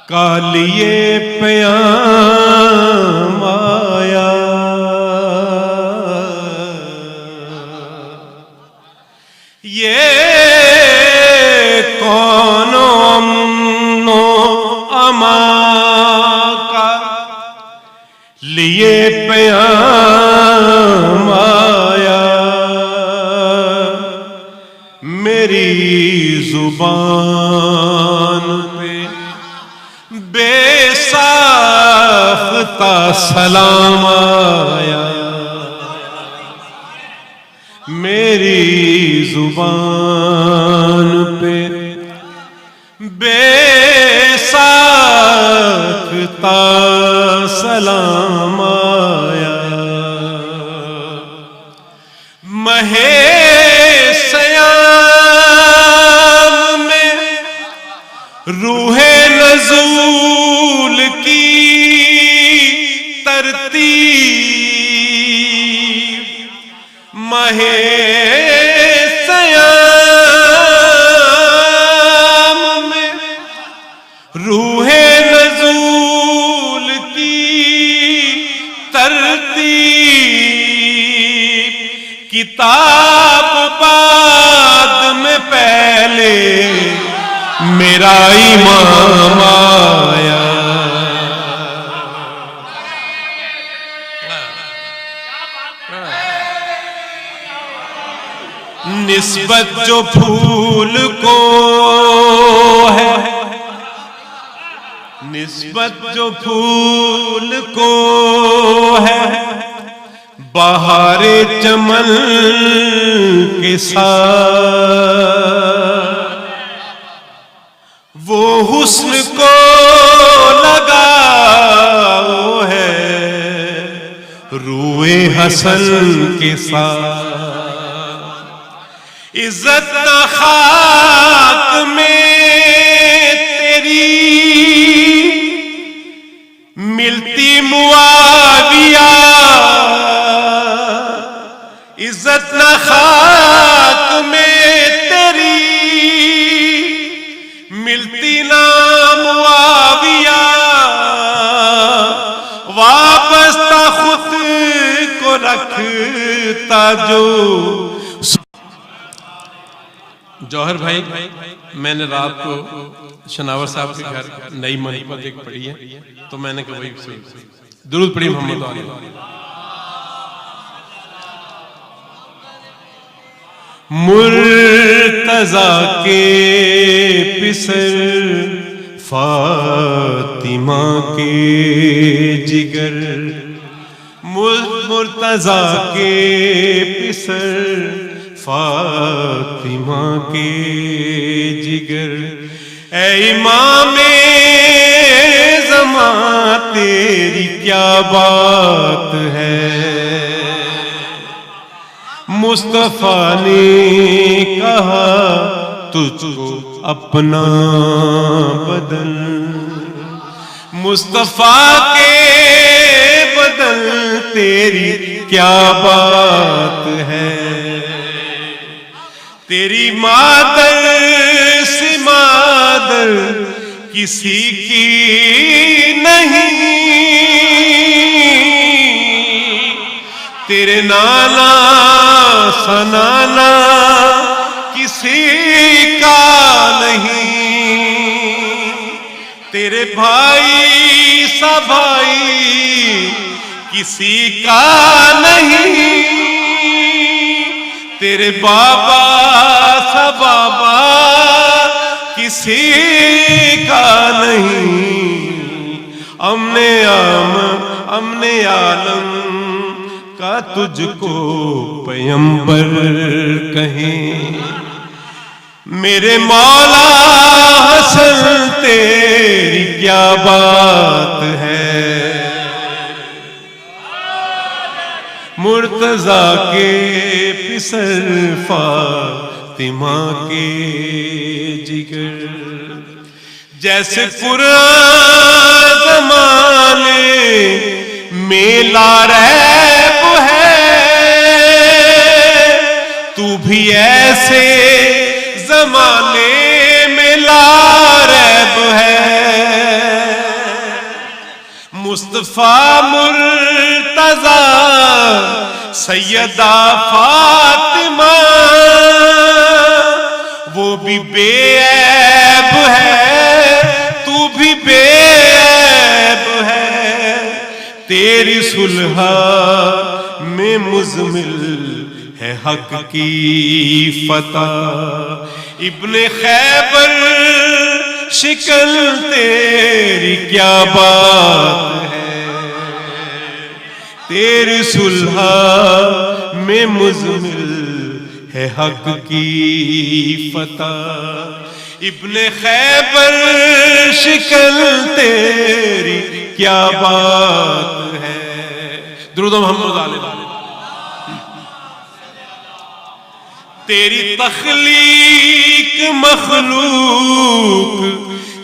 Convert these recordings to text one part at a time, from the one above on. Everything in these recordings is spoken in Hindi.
कालिए प्याम आया, ये कौनो अमनो अमा का लिए प्याम आया। मेरी जुबान पे बेसाख्ता सलाम आया, मेरी जुबान पे बेसाख्ता सलाम आया। महे सयाम में रूहे नज़ूल की तरतीब, महे सयाम में रूहे नज़ूल की तरतीब। किताब बाद में पहले मेरा इमाम आया। निस्बत जो फूल को है, निस्बत जो फूल को है, बहारे चमन के साथ वो हुस्न को लगाओ है रूए हसन के साथ। इज्जत ना खाक में तेरी मिलती मुआविया, इज्जत ना खाक में तेरी मिलती ना मुआविया। वापस्ता खुद को रखता जो। जौहर भाई, मैंने रात को शनावर साहब के घर नई महीबत एक पढ़ी है, तो मैंने कहा वही दुरूद पढ़ी मोहम्मद वाले। मुर्तजा के पिसर फातिमा के जिगर, मुर्तजा के पिसर फातिमा के जिगर। ऐ इमामे ज़मां तेरी क्या बात है, मुस्तफा ने कहा तुझको अपना बदल, मुस्तफा के बदल तेरी क्या बात है। तेरी मादर से मादर किसी की नहीं, तेरे नाना सनाना किसी का नहीं, तेरे भाई सा भाई किसी का नहीं, तेरे बाबा सा बाबा किसी का नहीं। अमने आलम का तुझको पैगंबर कहें, मेरे मौला हसन तेरी क्या बात है। मुर्तजा के पिसर फातिमा के जिगर। जैसे कुरान ज़माने मेला रैब है, तू भी ऐसे जमाने में ला रैब है। मुस्तफा मुर्तजा सैयदा फातिमा, वो भी बेऐब है, तू भी बेऐब है, तेरी सुलह में मुज़मिल है हक की फतह। इब्ने खैबर शिकल तेरी क्या बात है, तेरी सुलह में मुज़मिल है हक की फतह। इब्ने खैबर शिकल तेरी क्या बात है। दुरूद मोहम्मद अलैहि। तेरी तख्लीक मखलूक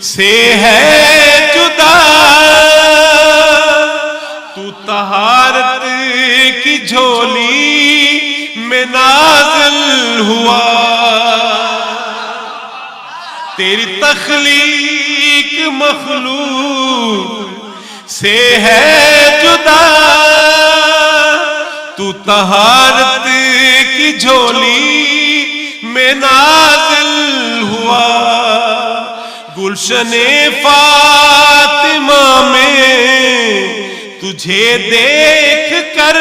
से है जुदा, तू तहारत की झोली में नाज़िल हुआ। तेरी तख्लीक मखलूक से है जुदा, तू तहारत की झोली में नाज़िल हुआ। गुलशने फातिमा में तुझे देख कर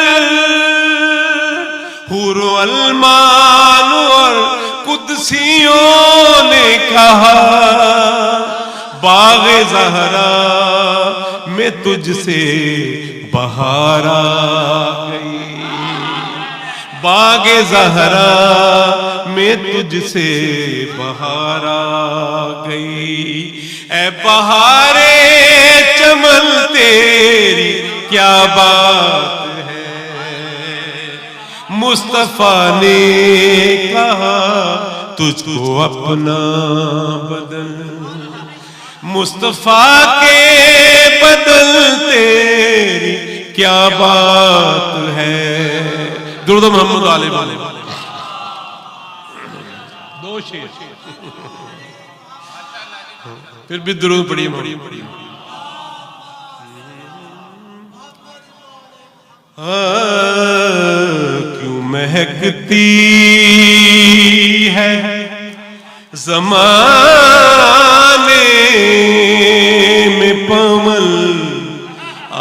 हुरो अलमान और कुदसियों ने कहा, बाग़े ज़हरा में तुझसे बहार आ गई, बाग़े ज़हरा में तुझसे बहार आ गई। ऐ बहारे चमन तेरी क्या बात है, मुस्तफा ने कहा तुझको अपना बदल, मुस्तफा के बदल तेरी क्या बात है। दुरूद मोहम्मद अलैहि। दो शेर फिर भी दुरूद पढ़िए। क्यों महकती है ज़माने में पवन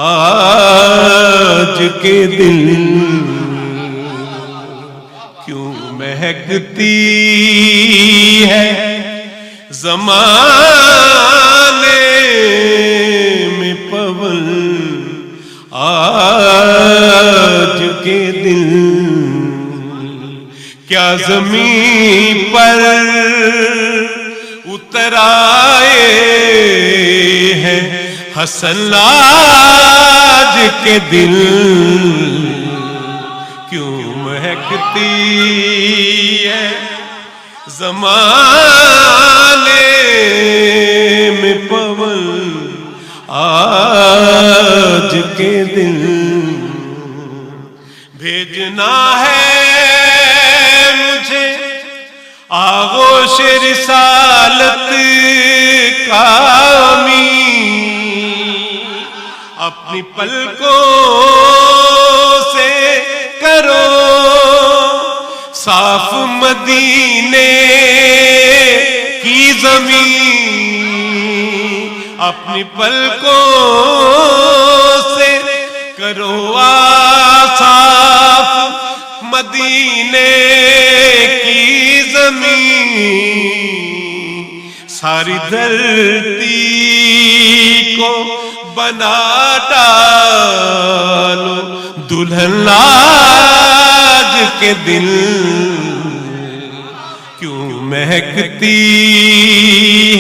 आज के दिल, क्यों महकती है ज़माने में पवन आज के दिल। क्या ज़मीन पर उतर आए हैं हसन आज के दिल, क्यों महकती है ज़माने में पवन आज के दिल। भेजना है मुझे आगोश रिसालत का अपनी पलकों से करो साफ मदीने की ज़मीन, अपनी पलकों से करो साफ मदीने की ज़मीन। सारी धरती को बना डालो दुल्हन आज के दिल, क्यों महकती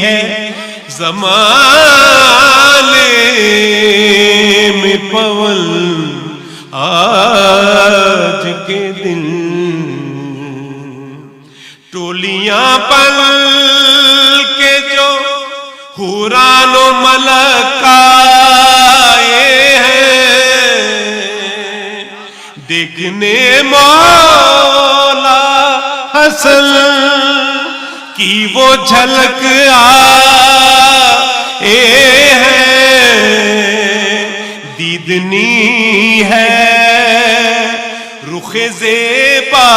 है ज़माने में पवन आज के दिन। टोलियां बन के जो हुरानो मलक आए हैं, देखने मौला हसन की वो झलक आए हैं। इतनी है रुखे ज़ेबा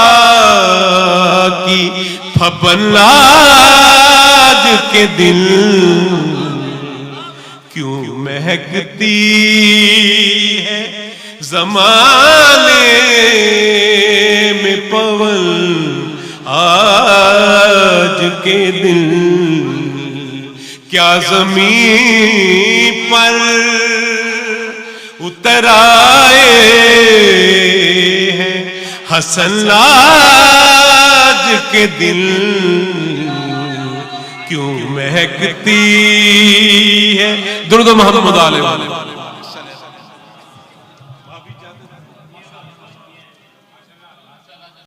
की फबनाज के दिल, क्यों महकती है ज़माने में पवन आज के दिन। क्या ज़मीन पर उतर आए हैं हसन आज के दिल, क्यों महकती है दुरूद मोहम्मद अलैहि